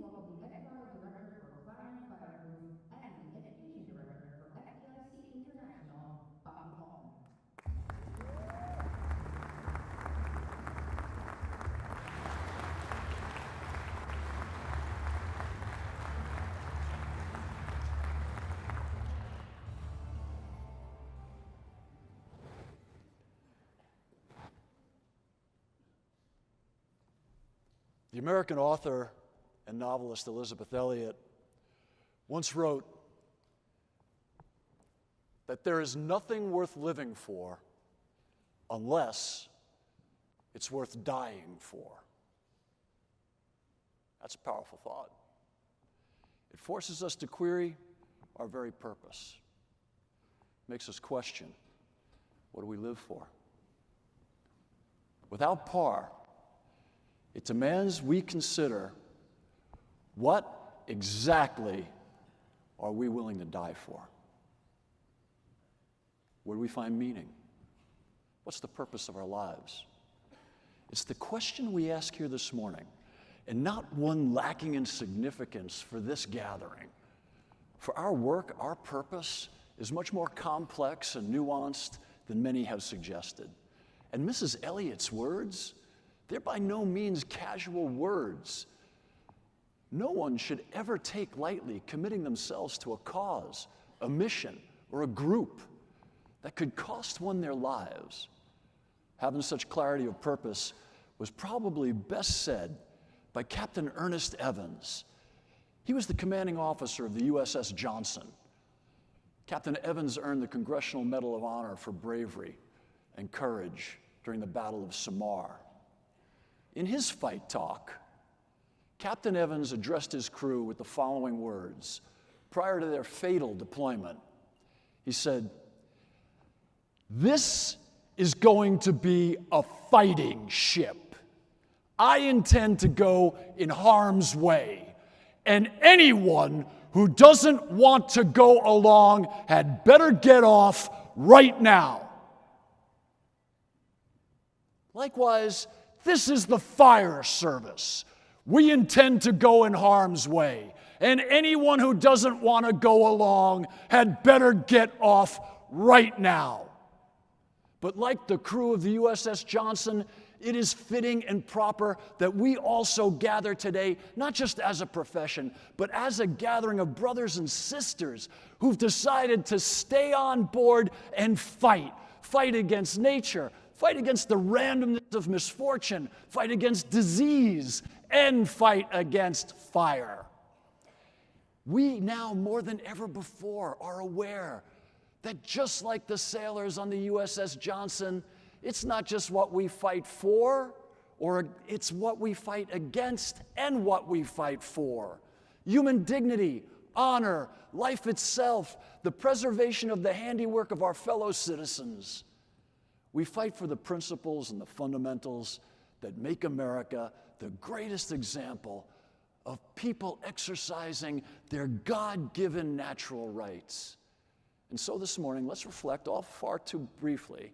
also the Editorial Director for Firefighters and the Education Director for FDIC International, Bobby Hall. The American author and novelist Elizabeth Elliot once wrote that there is nothing worth living for unless it's worth dying for. That's a powerful thought. It forces us to query our very purpose. Makes us question, what do we live for? Without par, it demands we consider what exactly are we willing to die for? Where do we find meaning? What's the purpose of our lives? It's the question we ask here this morning, and not one lacking in significance for this gathering. For our work, our purpose is much more complex and nuanced than many have suggested. And Mrs. Elliot's words, they're by no means casual words. No one should ever take lightly committing themselves to a cause, a mission, or a group that could cost one their lives. Having such clarity of purpose was probably best said by Captain Ernest Evans. He was the commanding officer of the USS Johnson. Captain Evans earned the Congressional Medal of Honor for bravery and courage during the Battle of Samar. In his fight talk, Captain Evans addressed his crew with the following words prior to their fatal deployment. He said, "This is going to be a fighting ship. I intend to go in harm's way, and anyone who doesn't want to go along had better get off right now." Likewise, this is the fire service. We intend to go in harm's way, and anyone who doesn't want to go along had better get off right now. But like the crew of the USS Johnson, it is fitting and proper that we also gather today, not just as a profession, but as a gathering of brothers and sisters who've decided to stay on board and fight. Fight against nature, fight against the randomness of misfortune, fight against disease, and fight against fire. We now, more than ever before, are aware that just like the sailors on the USS Johnson, it's not just what we fight for, or it's what we fight against and what we fight for. Human dignity, honor, life itself, the preservation of the handiwork of our fellow citizens. We fight for the principles and the fundamentals that make America the greatest example of people exercising their God-given natural rights. And so this morning, let's reflect, all far too briefly,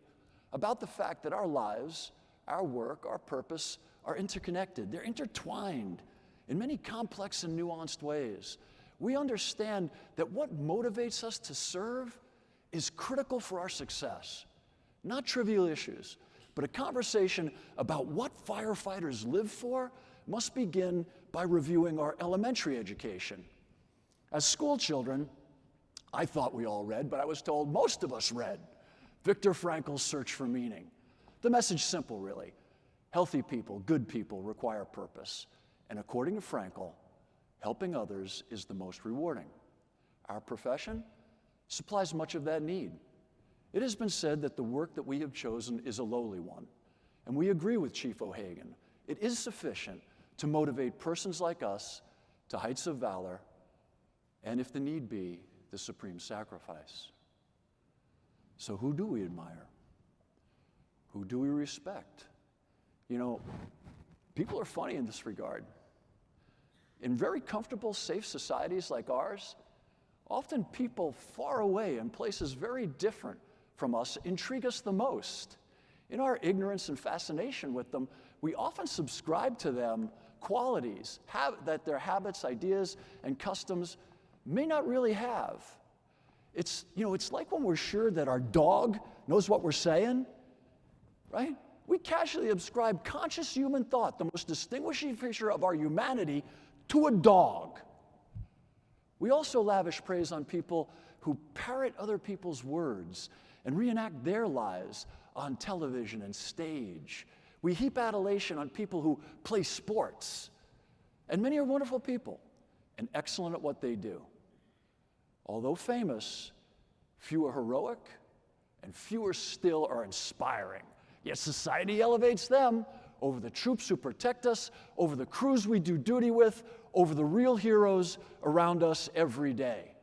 about the fact that our lives, our work, our purpose are interconnected. They're intertwined in many complex and nuanced ways. We understand that what motivates us to serve is critical for our success. Not trivial issues, but a conversation about what firefighters live for must begin by reviewing our elementary education. As school children, I thought we all read, but I was told most of us read Viktor Frankl's Search for Meaning. The message simple, really. Healthy people, good people require purpose. And according to Frankl, helping others is the most rewarding. Our profession supplies much of that need. It has been said that the work that we have chosen is a lowly one, and we agree with Chief O'Hagan. It is sufficient to motivate persons like us to heights of valor, and if the need be, the supreme sacrifice. So who do we admire? Who do we respect? You know, people are funny in this regard. In very comfortable, safe societies like ours, often people far away in places very different from us intrigue us the most. In our ignorance and fascination with them, we often subscribe to them qualities that their habits, ideas, and customs may not really have. It's like when we're sure that our dog knows what we're saying, right? We casually ascribe conscious human thought, the most distinguishing feature of our humanity, to a dog. We also lavish praise on people who parrot other people's words and reenact their lives on television and stage. We heap adulation on people who play sports. And many are wonderful people and excellent at what they do. Although famous, few are heroic and fewer still are inspiring. Yet society elevates them over the troops who protect us, over the crews we do duty with, over the real heroes around us every day.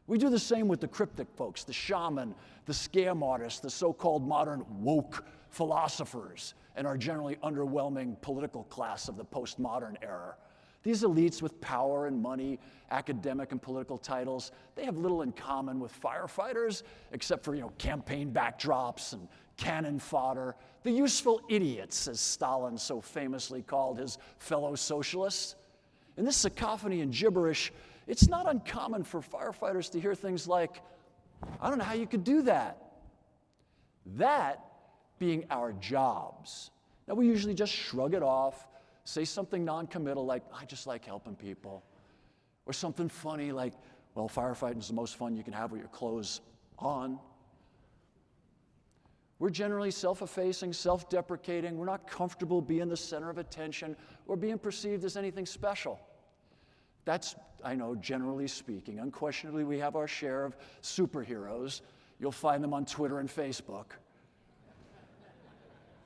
We do the same with the cryptic folks, the shaman, the scam artists, the so-called modern woke philosophers, and our generally underwhelming political class of the postmodern era. These elites with power and money, academic and political titles, they have little in common with firefighters, except for, campaign backdrops and cannon fodder. The useful idiots, as Stalin so famously called his fellow socialists. In this cacophony and gibberish, it's not uncommon for firefighters to hear things like, "I don't know how you could do that." That being our jobs. Now, we usually just shrug it off, say something non-committal like, "I just like helping people." Or something funny like, "Well, firefighting is the most fun you can have with your clothes on." We're generally self-effacing, self-deprecating. We're not comfortable being the center of attention or being perceived as anything special. That's, I know, generally speaking. Unquestionably, we have our share of superheroes. You'll find them on Twitter and Facebook.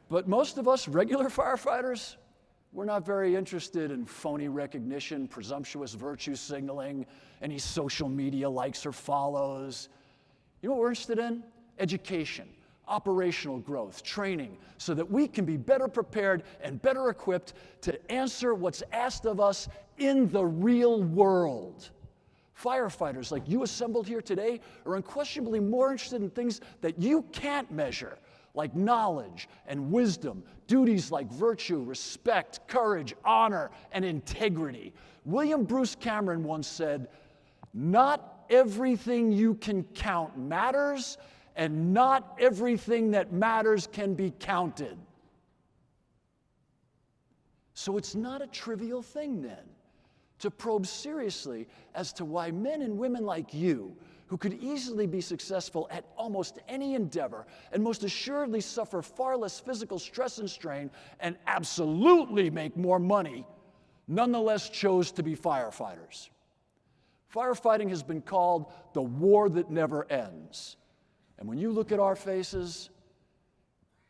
But most of us regular firefighters, we're not very interested in phony recognition, presumptuous virtue signaling, any social media likes or follows. You know what we're interested in? Education, operational growth, training, so that we can be better prepared and better equipped to answer what's asked of us in the real world. Firefighters like you assembled here today are unquestionably more interested in things that you can't measure, like knowledge and wisdom, duties like virtue, respect, courage, honor, and integrity. William Bruce Cameron once said, "Not everything you can count matters, and not everything that matters can be counted." So it's not a trivial thing then to probe seriously as to why men and women like you, who could easily be successful at almost any endeavor and most assuredly suffer far less physical stress and strain and absolutely make more money, nonetheless chose to be firefighters. Firefighting has been called the war that never ends. And when you look at our faces,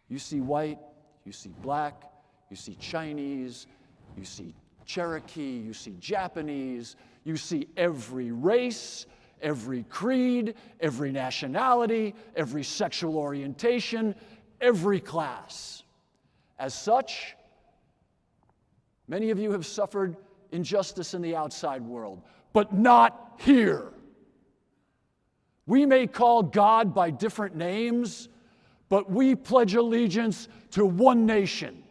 you see white, you see black, you see Chinese, you see Cherokee, you see Japanese, you see every race, every creed, every nationality, every sexual orientation, every class. As such, many of you have suffered injustice in the outside world, but not here. We may call God by different names, but we pledge allegiance to one nation.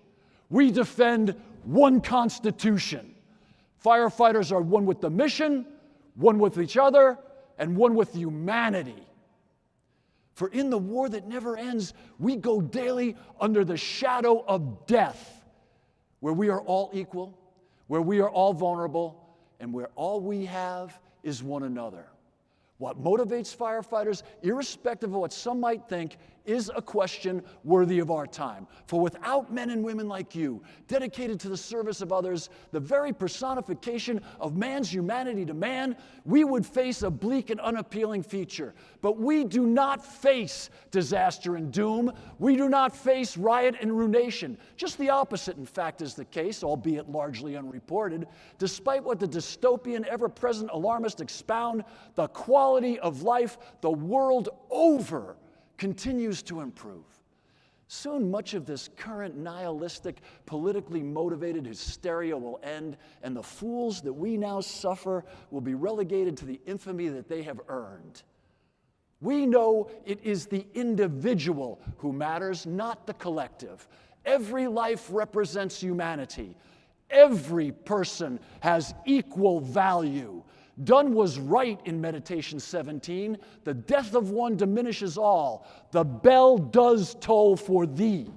We defend one Constitution. Firefighters are one with the mission, one with each other, and one with humanity. For in the war that never ends, we go daily under the shadow of death, where we are all equal, where we are all vulnerable, and where all we have is one another. What motivates firefighters, irrespective of what some might think, is a question worthy of our time. For without men and women like you, dedicated to the service of others, the very personification of man's humanity to man, we would face a bleak and unappealing future. But we do not face disaster and doom. We do not face riot and ruination. Just the opposite, in fact, is the case, albeit largely unreported. Despite what the dystopian, ever-present alarmists expound, the quality of life the world over continues to improve. Soon, much of this current nihilistic, politically motivated hysteria will end, and the fools that we now suffer will be relegated to the infamy that they have earned. We know it is the individual who matters, not the collective. Every life represents humanity. Every person has equal value. Donne was right in Meditation 17. The death of one diminishes all. The bell does toll for thee.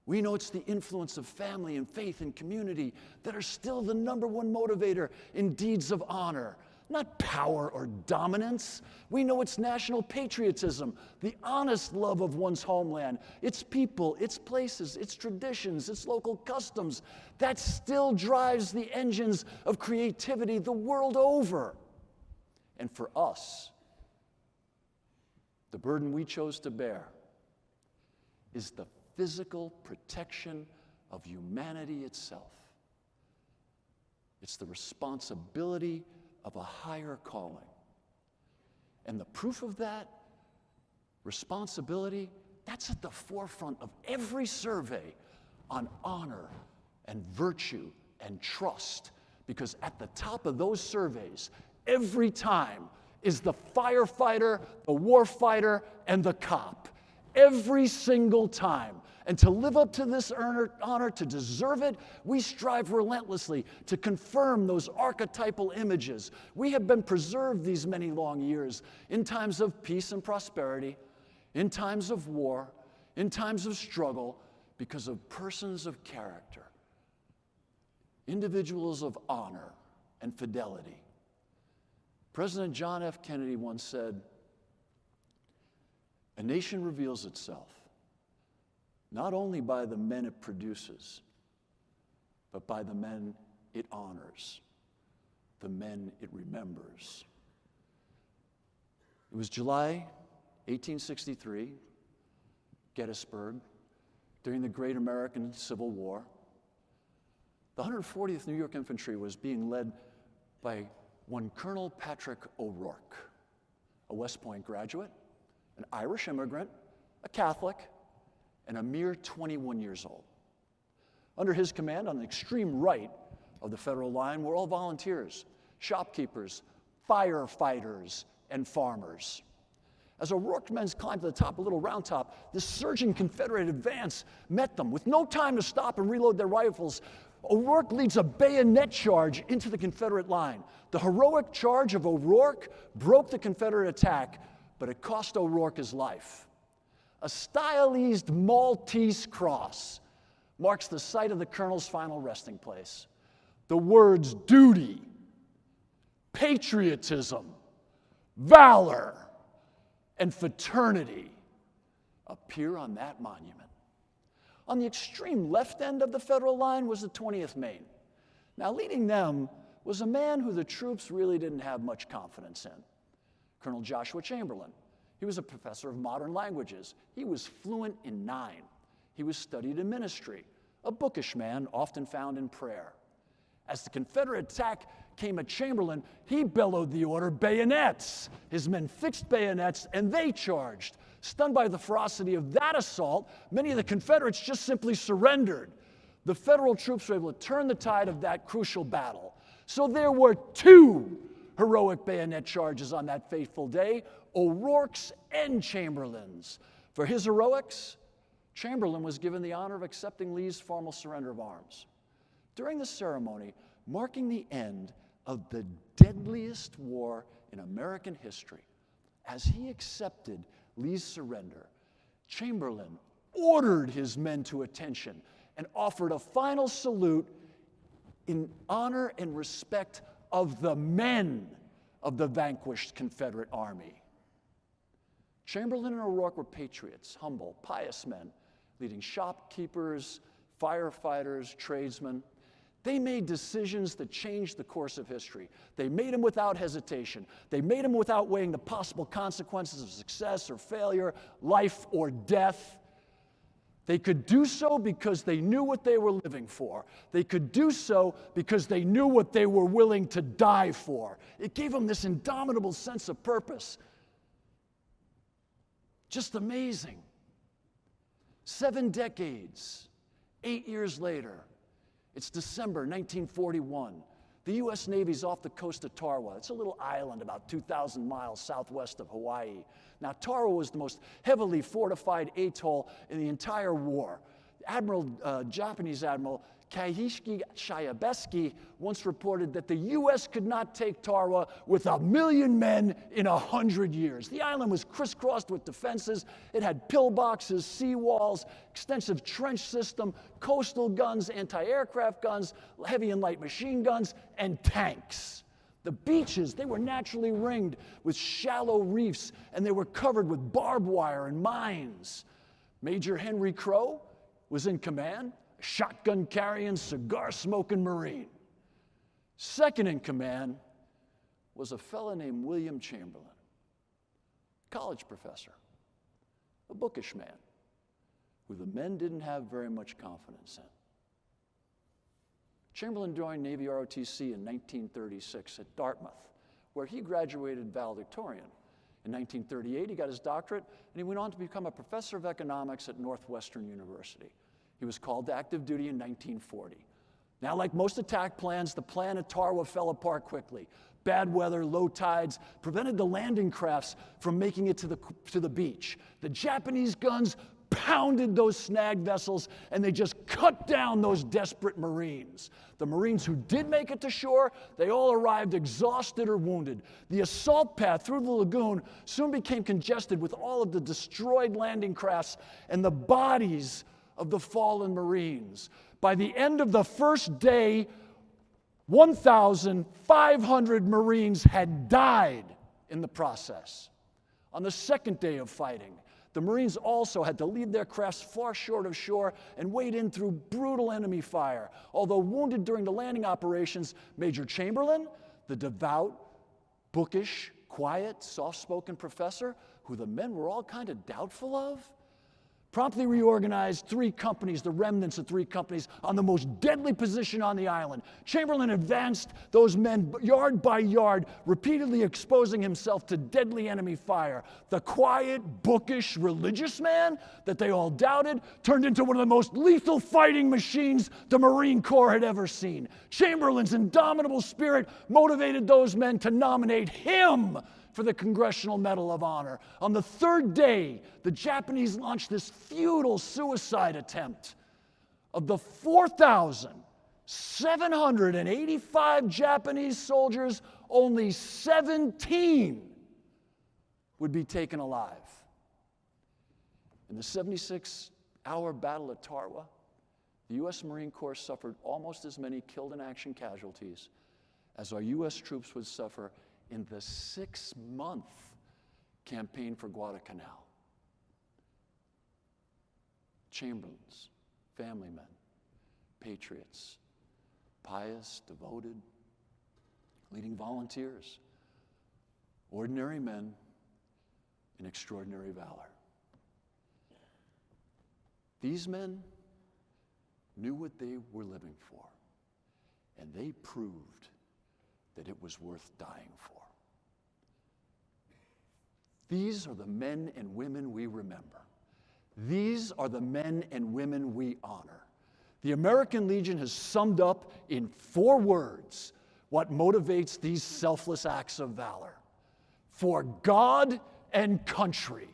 We know it's the influence of family and faith and community that are still the number one motivator in deeds of honor, not power or dominance. We know it's national patriotism, the honest love of one's homeland, its people, its places, its traditions, its local customs. That still drives the engines of creativity the world over. And for us, the burden we chose to bear is the physical protection of humanity itself. It's the responsibility of a higher calling. And the proof of that responsibility, that's at the forefront of every survey on honor and virtue and trust. Because at the top of those surveys, every time, is the firefighter, the warfighter, and the cop. Every single time. And to live up to this honor, to deserve it, we strive relentlessly to confirm those archetypal images. We have been preserved these many long years in times of peace and prosperity, in times of war, in times of struggle, because of persons of character, individuals of honor and fidelity. President John F. Kennedy once said, "A nation reveals itself not only by the men it produces, but by the men it honors, the men it remembers." It was July 1863, Gettysburg, during the Great American Civil War. The 140th New York Infantry was being led by one Colonel Patrick O'Rourke, a West Point graduate, an Irish immigrant, a Catholic, and a mere 21 years old. Under his command, on the extreme right of the federal line, were all volunteers, shopkeepers, firefighters, and farmers. As O'Rourke's men climbed to the top of Little Round Top, this surging Confederate advance met them. With no time to stop and reload their rifles, O'Rourke leads a bayonet charge into the Confederate line. The heroic charge of O'Rourke broke the Confederate attack, but it cost O'Rourke his life. A stylized Maltese cross marks the site of the colonel's final resting place. The words duty, patriotism, valor, and fraternity appear on that monument. On the extreme left end of the federal line was the 20th Maine. Now, leading them was a man who the troops really didn't have much confidence in, Colonel Joshua Chamberlain. He was a professor of modern languages. He was fluent in 9. He was studied in ministry, a bookish man often found in prayer. As the Confederate attack came at Chamberlain, he bellowed the order, bayonets. His men fixed bayonets and they charged. Stunned by the ferocity of that assault, many of the Confederates just simply surrendered. The Federal troops were able to turn the tide of that crucial battle. So there were 2 heroic bayonet charges on that fateful day, O'Rourke's and Chamberlain's. For his heroics, Chamberlain was given the honor of accepting Lee's formal surrender of arms. During the ceremony, marking the end of the deadliest war in American history, as he accepted Lee's surrender, Chamberlain ordered his men to attention and offered a final salute in honor and respect of the men of the vanquished Confederate Army. Chamberlain and O'Rourke were patriots, humble, pious men, leading shopkeepers, firefighters, tradesmen. They made decisions that changed the course of history. They made them without hesitation. They made them without weighing the possible consequences of success or failure, life or death. They could do so because they knew what they were living for. They could do so because they knew what they were willing to die for. It gave them this indomitable sense of purpose. Just amazing. 7 decades, 8 years later, it's December 1941. The U.S. Navy's off the coast of Tarawa. It's a little island about 2,000 miles southwest of Hawaii. Now, Tarawa was the most heavily fortified atoll in the entire war. Japanese Admiral Kaihishiki Shiabeski once reported that the U.S. could not take Tarawa with 1 million men in 100 years. The island was crisscrossed with defenses. It had pillboxes, seawalls, extensive trench system, coastal guns, anti-aircraft guns, heavy and light machine guns, and tanks. The beaches, they were naturally ringed with shallow reefs, and they were covered with barbed wire and mines. Major Henry Crowe was in command, a shotgun-carrying, cigar-smoking Marine. Second in command was a fellow named William Chamberlain, college professor, a bookish man, who the men didn't have very much confidence in. Chamberlain joined Navy ROTC in 1936 at Dartmouth, where he graduated valedictorian. In 1938, he got his doctorate, and he went on to become a professor of economics at Northwestern University. He was called to active duty in 1940. Now, like most attack plans, the plan at Tarawa fell apart quickly. Bad weather, low tides prevented the landing crafts from making it to the beach. The Japanese guns pounded those snag vessels, and they just cut down those desperate Marines. The Marines who did make it to shore, they all arrived exhausted or wounded. The assault path through the lagoon soon became congested with all of the destroyed landing crafts and the bodies of the fallen Marines. By the end of the first day, 1,500 Marines had died in the process. On the second day of fighting, the Marines also had to leave their crafts far short of shore and wade in through brutal enemy fire. Although wounded during the landing operations, Major Chamberlain, the devout, bookish, quiet, soft-spoken professor, who the men were all kind of doubtful of, promptly reorganized 3 companies, the remnants of 3 companies, on the most deadly position on the island. Chamberlain advanced those men yard by yard, repeatedly exposing himself to deadly enemy fire. The quiet, bookish, religious man that they all doubted turned into one of the most lethal fighting machines the Marine Corps had ever seen. Chamberlain's indomitable spirit motivated those men to nominate him for the Congressional Medal of Honor. On the third day, the Japanese launched this futile suicide attempt. Of the 4,785 Japanese soldiers, only 17 would be taken alive. In the 76-hour battle at Tarawa, the U.S. Marine Corps suffered almost as many killed in action casualties as our U.S. troops would suffer in the 6-month campaign for Guadalcanal. Chamberlains, family men, patriots, pious, devoted, leading volunteers, ordinary men in extraordinary valor. These men knew what they were living for, and they proved that it was worth dying for. These are the men and women we remember. These are the men and women we honor. The American Legion has summed up in 4 words what motivates these selfless acts of valor. For God and country.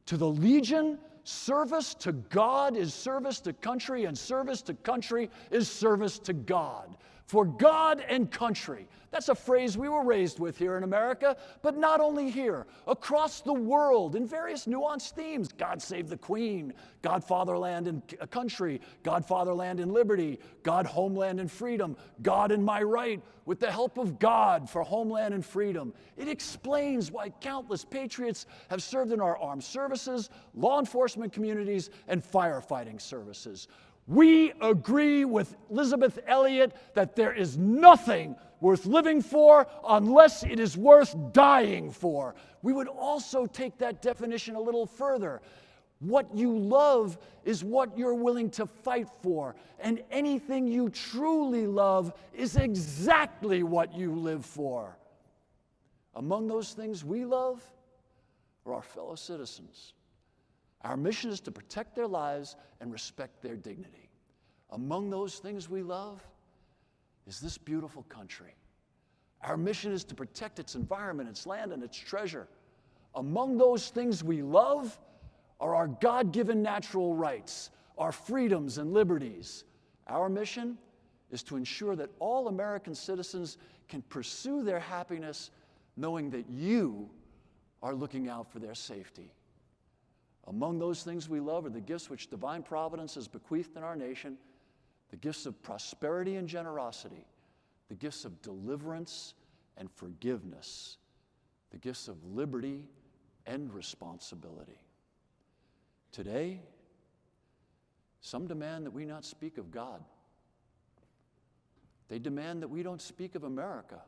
To the Legion, service to God is service to country, and service to country is service to God. For God and country. That's a phrase we were raised with here in America, but not only here, across the world in various nuanced themes. God save the Queen, God fatherland and country, God fatherland and liberty, God homeland and freedom, God and my right, with the help of God for homeland and freedom. It explains why countless patriots have served in our armed services, law enforcement communities, and firefighting services. We agree with Elizabeth Elliot that there is nothing worth living for unless it is worth dying for. We would also take that definition a little further. What you love is what you're willing to fight for, and anything you truly love is exactly what you live for. Among those things we love are our fellow citizens. Our mission is to protect their lives and respect their dignity. Among those things we love is this beautiful country. Our mission is to protect its environment, its land, and its treasure. Among those things we love are our God-given natural rights, our freedoms and liberties. Our mission is to ensure that all American citizens can pursue their happiness knowing that you are looking out for their safety. Among those things we love are the gifts which divine providence has bequeathed in our nation, the gifts of prosperity and generosity, the gifts of deliverance and forgiveness, the gifts of liberty and responsibility. Today, some demand that we not speak of God. They demand that we don't speak of America.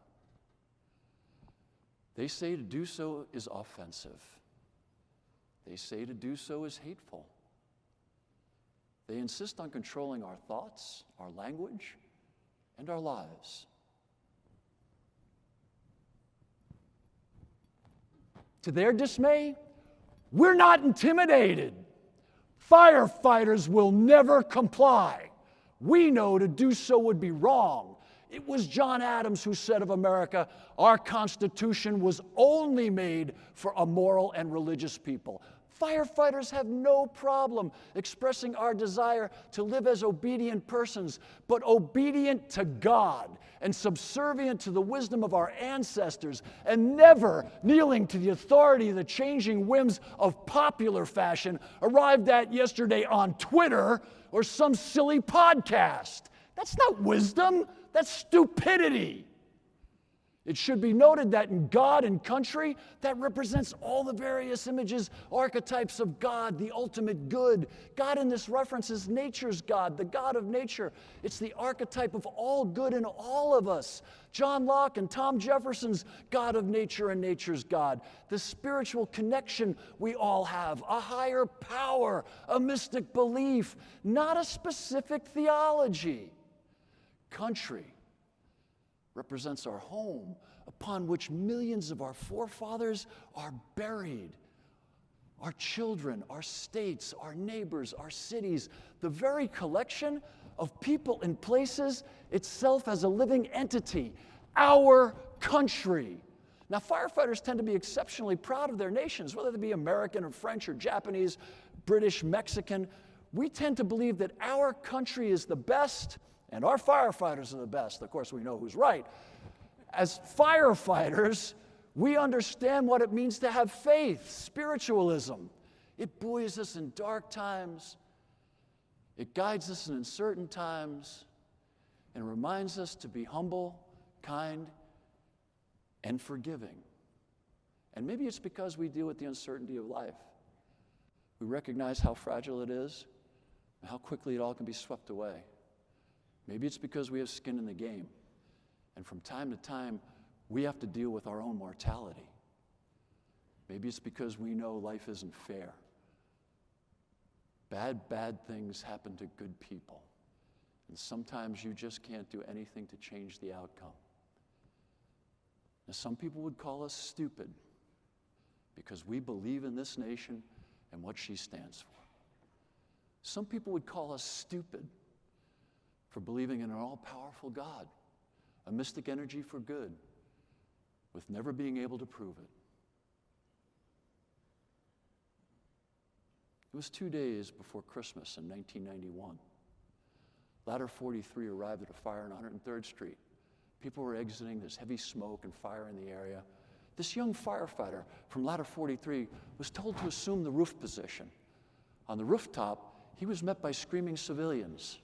They say to do so is offensive. They say to do so is hateful. They insist on controlling our thoughts, our language, and our lives. To their dismay, we're not intimidated. Firefighters will never comply. We know to do so would be wrong. It was John Adams who said of America, our Constitution was only made for a moral and religious people. Firefighters have no problem expressing our desire to live as obedient persons, but obedient to God and subservient to the wisdom of our ancestors, and never kneeling to the authority of the changing whims of popular fashion arrived at yesterday on Twitter or some silly podcast. That's not wisdom, that's stupidity. It should be noted that in God and country, that represents all the various images, archetypes of God, the ultimate good. God in this reference is nature's God, the God of nature. It's the archetype of all good in all of us. John Locke and Tom Jefferson's God of nature and nature's God. The spiritual connection we all have, a higher power, a mystic belief, not a specific theology. Country represents our home upon which millions of our forefathers are buried. Our children, our states, our neighbors, our cities, the very collection of people and places itself as a living entity, our country. Now, firefighters tend to be exceptionally proud of their nations, whether they be American or French or Japanese, British, Mexican. We tend to believe that our country is the best and our firefighters are the best. Of course, we know who's right. As firefighters, we understand what it means to have faith, spiritualism. It buoys us in dark times. It guides us in uncertain times and reminds us to be humble, kind, and forgiving. And maybe it's because we deal with the uncertainty of life. We recognize how fragile it is and how quickly it all can be swept away. Maybe it's because we have skin in the game, and from time to time, we have to deal with our own mortality. Maybe it's because we know life isn't fair. Bad things happen to good people, and sometimes you just can't do anything to change the outcome. Now, some people would call us stupid because we believe in this nation and what she stands for. Some people would call us stupid for believing in an all-powerful God, a mystic energy for good, with never being able to prove it. It was 2 days before Christmas in 1991. Ladder 43 arrived at a fire on 103rd Street. People were exiting, there's heavy smoke and fire in the area. This young firefighter from Ladder 43 was told to assume the roof position. On the rooftop, he was met by screaming civilians.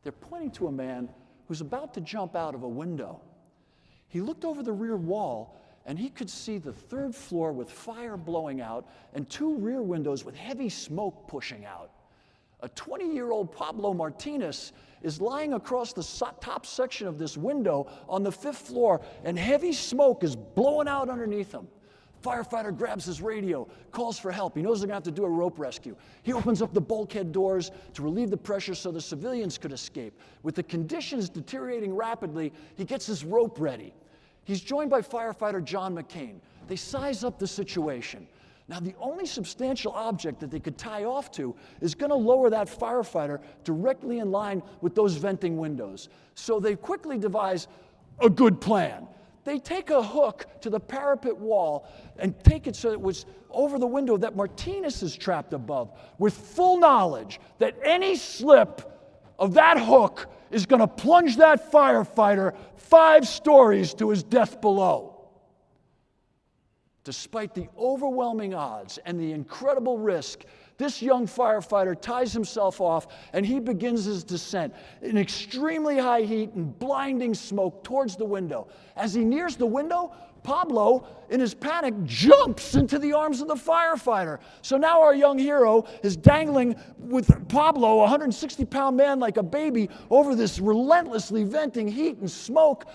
They're pointing to a man who's about to jump out of a window. He looked over the rear wall, and he could see the third floor with fire blowing out and 2 rear windows with heavy smoke pushing out. A 20-year-old Pablo Martinez is lying across the top section of this window on the 5th floor, and heavy smoke is blowing out underneath him. Firefighter grabs his radio, calls for help. He knows they're going to have to do a rope rescue. He opens up the bulkhead doors to relieve the pressure so the civilians could escape. With the conditions deteriorating rapidly, he gets his rope ready. He's joined by firefighter John McCain. They size up the situation. Now, the only substantial object that they could tie off to is going to lower that firefighter directly in line with those venting windows. So they quickly devise a good plan. they take a hook to the parapet wall and take it so it was over the window that Martinez is trapped above, with full knowledge that any slip of that hook is going to plunge that firefighter 5 stories to his death below. Despite the overwhelming odds and the incredible risk, this young firefighter ties himself off and he begins his descent in extremely high heat and blinding smoke towards the window. As he nears the window, Pablo, in his panic, jumps into the arms of the firefighter. So now our young hero is dangling with Pablo, a 160-pound man like a baby, over this relentlessly venting heat and smoke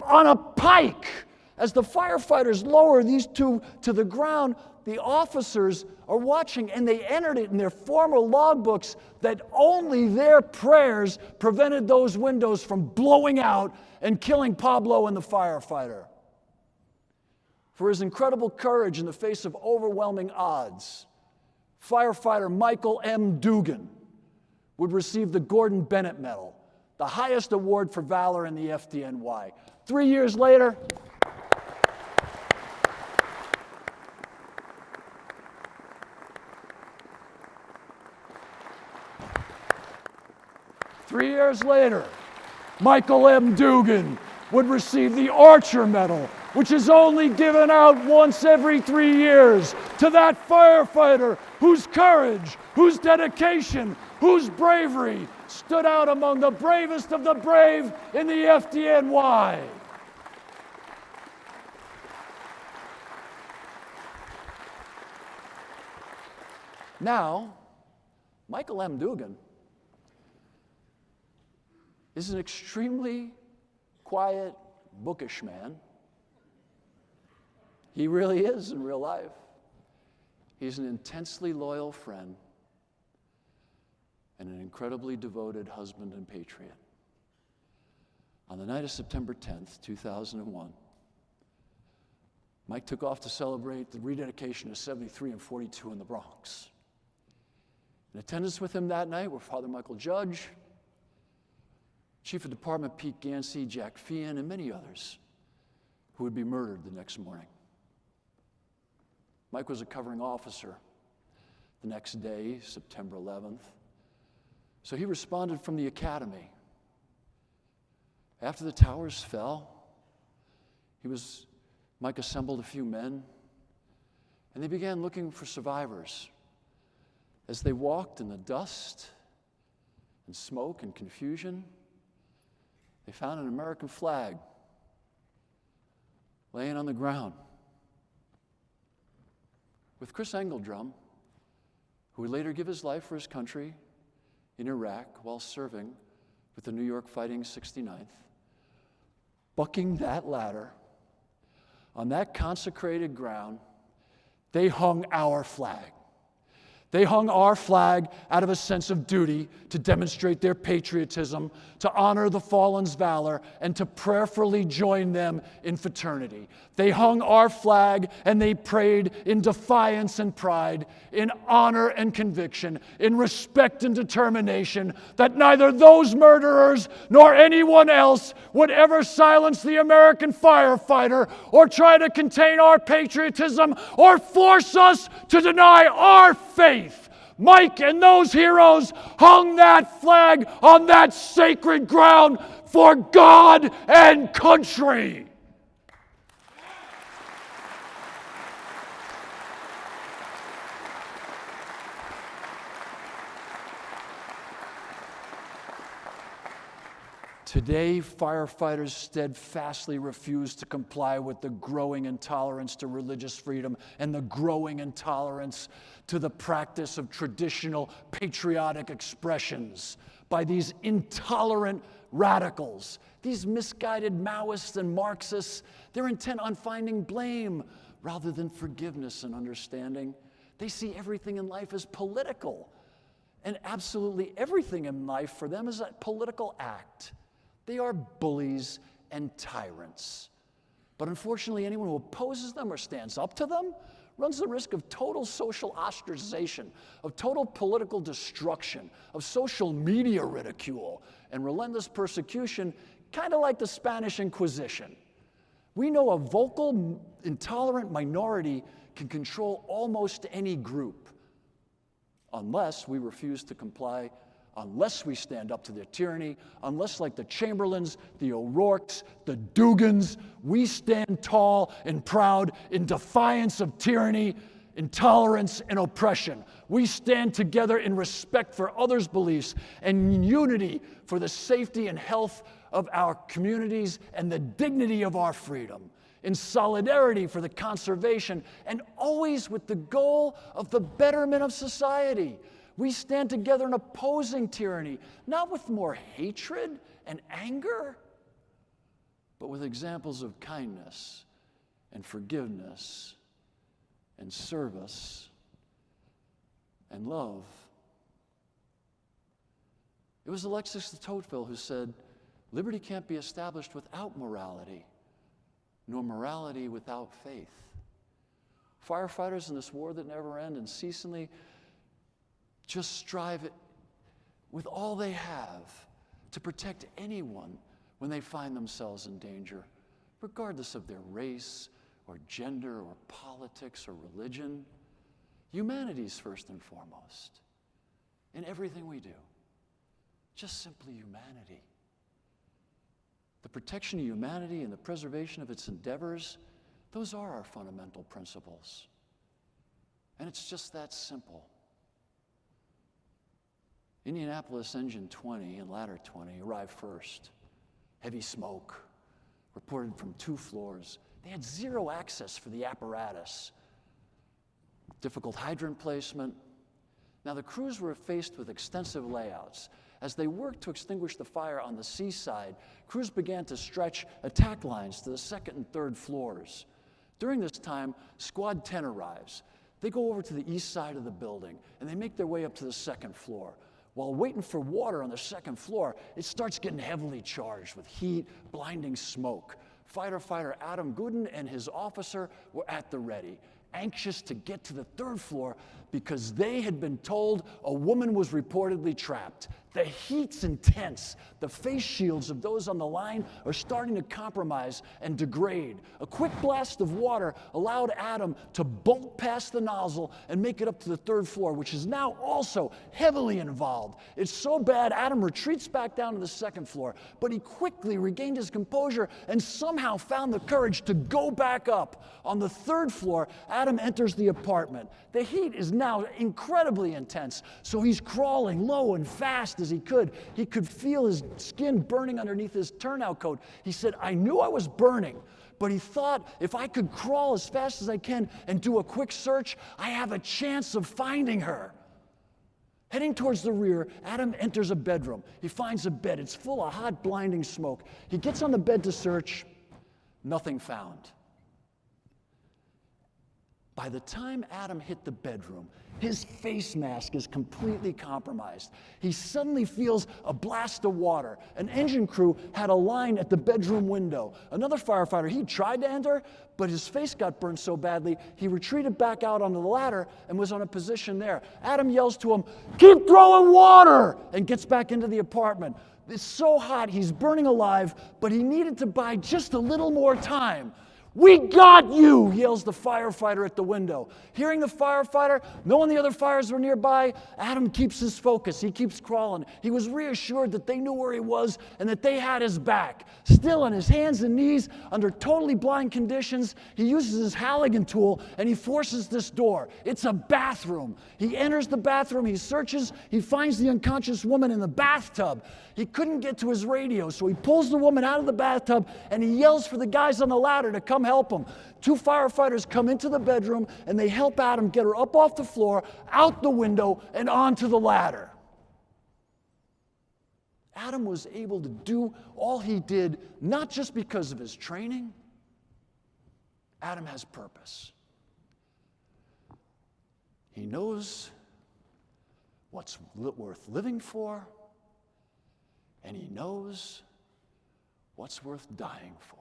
on a pike. As the firefighters lower these two to the ground, the officers are watching, and they entered it in their former logbooks that only their prayers prevented those windows from blowing out and killing Pablo and the firefighter. For his incredible courage in the face of overwhelming odds, firefighter Michael M. Dugan would receive the Gordon Bennett Medal, the highest award for valor in the FDNY. 3 years later, Michael M. Dugan would receive the Archer Medal, which is only given out once every 3 years to that firefighter whose courage, whose dedication, whose bravery stood out among the bravest of the brave in the FDNY. Now, Michael M. Dugan is an extremely quiet, bookish man. He really is in real life. He's an intensely loyal friend and an incredibly devoted husband and patriot. On the night of September 10th, 2001, Mike took off to celebrate the rededication of 73 and 42 in the Bronx. In attendance with him that night were Father Michael Judge, Chief of Department Pete Gansey, Jack Feehan, and many others who would be murdered the next morning. Mike was a covering officer the next day, September 11th. So he responded from the academy. After the towers fell, Mike assembled a few men, and they began looking for survivors. As they walked in the dust and smoke and confusion, they found an American flag laying on the ground. With Chris Engeldrum, who would later give his life for his country in Iraq while serving with the New York Fighting 69th, bucking that ladder, on that consecrated ground, they hung our flag. They hung our flag out of a sense of duty to demonstrate their patriotism, to honor the fallen's valor, and to prayerfully join them in fraternity. They hung our flag and they prayed in defiance and pride, in honor and conviction, in respect and determination that neither those murderers nor anyone else would ever silence the American firefighter or try to contain our patriotism or force us to deny our faith. Mike and those heroes hung that flag on that sacred ground for God and country. Today, firefighters steadfastly refuse to comply with the growing intolerance to religious freedom and the growing intolerance to the practice of traditional patriotic expressions by these intolerant radicals, these misguided Maoists and Marxists. They're intent on finding blame rather than forgiveness and understanding. They see everything in life as political, and absolutely everything in life for them is a political act. They are bullies and tyrants. But unfortunately, anyone who opposes them or stands up to them runs the risk of total social ostracization, of total political destruction, of social media ridicule, and relentless persecution, kind of like the Spanish Inquisition. We know a vocal, intolerant minority can control almost any group unless we refuse to comply, unless we stand up to their tyranny, unless, like the Chamberlains, the O'Rourkes, the Dugans, we stand tall and proud in defiance of tyranny, intolerance, and oppression. We stand together in respect for others' beliefs and in unity for the safety and health of our communities and the dignity of our freedom, in solidarity for the conservation, and always with the goal of the betterment of society. We stand together in opposing tyranny, not with more hatred and anger, but with examples of kindness and forgiveness and service and love. It was Alexis de Tocqueville who said, "Liberty can't be established without morality, nor morality without faith." Firefighters in this war that never ends unceasingly just strive with all they have to protect anyone when they find themselves in danger, regardless of their race or gender or politics or religion. Humanity's first and foremost in everything we do. Just simply humanity. The protection of humanity and the preservation of its endeavors, those are our fundamental principles. And it's just that simple. Indianapolis Engine 20 and Ladder 20 arrived first. Heavy smoke reported from 2 floors. They had 0 access for the apparatus. Difficult hydrant placement. Now the crews were faced with extensive layouts. As they worked to extinguish the fire on the seaside, crews began to stretch attack lines to the 2nd and 3rd floors. During this time, Squad 10 arrives. They go over to the east side of the building, and they make their way up to the 2nd floor. While waiting for water on the 2nd floor, it starts getting heavily charged with heat, blinding smoke. Fighter Adam Gooden and his officer were at the ready, anxious to get to the 3rd floor because they had been told a woman was reportedly trapped. The heat's intense. The face shields of those on the line are starting to compromise and degrade. A quick blast of water allowed Adam to bolt past the nozzle and make it up to the 3rd floor, which is now also heavily involved. It's so bad, Adam retreats back down to the 2nd floor, but he quickly regained his composure and somehow found the courage to go back up. On the 3rd floor, Adam enters the apartment. The heat is now incredibly intense, so he's crawling low and fast as he could. He could feel his skin burning underneath his turnout coat. He said, "I knew I was burning, but he thought if I could crawl as fast as I can and do a quick search, I have a chance of finding her." Heading towards the rear, Adam enters a bedroom. He finds a bed. It's full of hot, blinding smoke. He gets on the bed to search. Nothing found. By the time Adam hit the bedroom, his face mask is completely compromised. He suddenly feels a blast of water. An engine crew had a line at the bedroom window. Another firefighter, he tried to enter, but his face got burned so badly, he retreated back out onto the ladder and was on a position there. Adam yells to him, "Keep throwing water!" and gets back into the apartment. It's so hot, he's burning alive, but he needed to buy just a little more time. "We got you!" yells the firefighter at the window. Hearing the firefighter, knowing the other fires were nearby, Adam keeps his focus. He keeps crawling. He was reassured that they knew where he was and that they had his back. Still on his hands and knees, under totally blind conditions, he uses his Halligan tool and he forces this door. It's a bathroom. He enters the bathroom, he searches, he finds the unconscious woman in the bathtub. He couldn't get to his radio, so he pulls the woman out of the bathtub and he yells for the guys on the ladder to come help him. 2 firefighters come into the bedroom and they help Adam get her up off the floor, out the window, and onto the ladder. Adam was able to do all he did not just because of his training. Adam has purpose. He knows what's worth living for, and he knows what's worth dying for.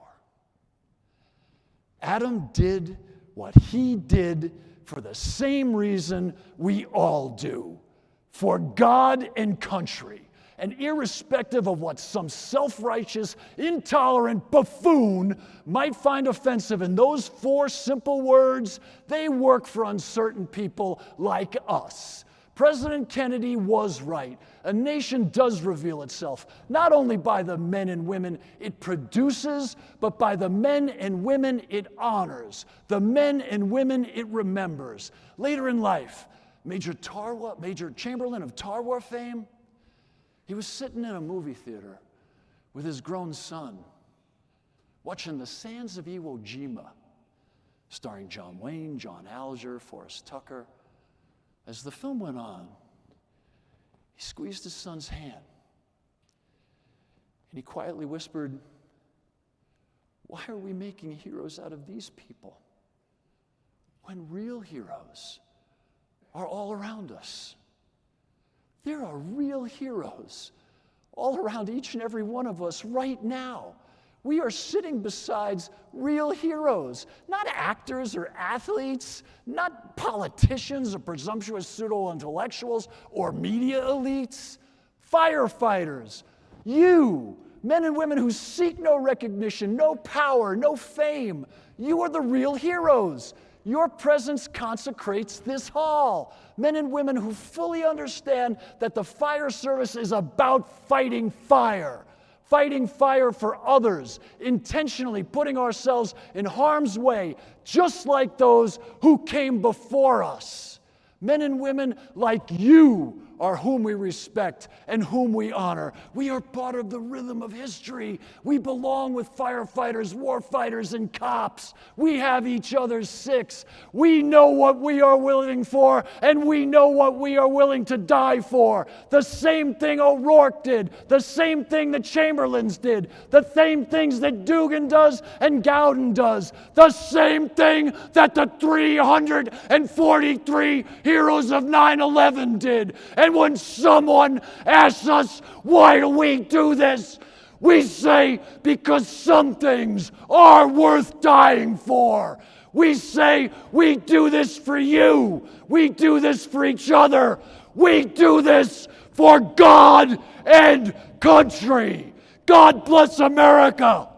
Adam did what he did for the same reason we all do, for God and country. And irrespective of what some self-righteous, intolerant buffoon might find offensive in those 4 simple words, they work for uncertain people like us. President Kennedy was right. A nation does reveal itself, not only by the men and women it produces, but by the men and women it honors, the men and women it remembers. Later in life, Major Chamberlain of Tarwar fame, he was sitting in a movie theater with his grown son, watching The Sands of Iwo Jima, starring John Wayne, John Alger, Forrest Tucker. As the film went on, he squeezed his son's hand, and he quietly whispered, "Why are we making heroes out of these people when real heroes are all around us?" There are real heroes all around each and every one of us right now. We are sitting beside real heroes, not actors or athletes, not politicians or presumptuous pseudo-intellectuals or media elites. Firefighters, you, men and women who seek no recognition, no power, no fame, you are the real heroes. Your presence consecrates this hall. Men and women who fully understand that the fire service is about fighting fire for others, intentionally putting ourselves in harm's way, just like those who came before us. Men and women like you are whom we respect and whom we honor. We are part of the rhythm of history. We belong with firefighters, warfighters, and cops. We have each other's six. We know what we are willing for, and we know what we are willing to die for. The same thing O'Rourke did, the same thing the Chamberlains did, the same things that Dugan does and Gowden does, the same thing that the 343 heroes of 9/11 did. And when someone asks us, why do we do this? We say, because some things are worth dying for. We say, we do this for you. We do this for each other. We do this for God and country. God bless America.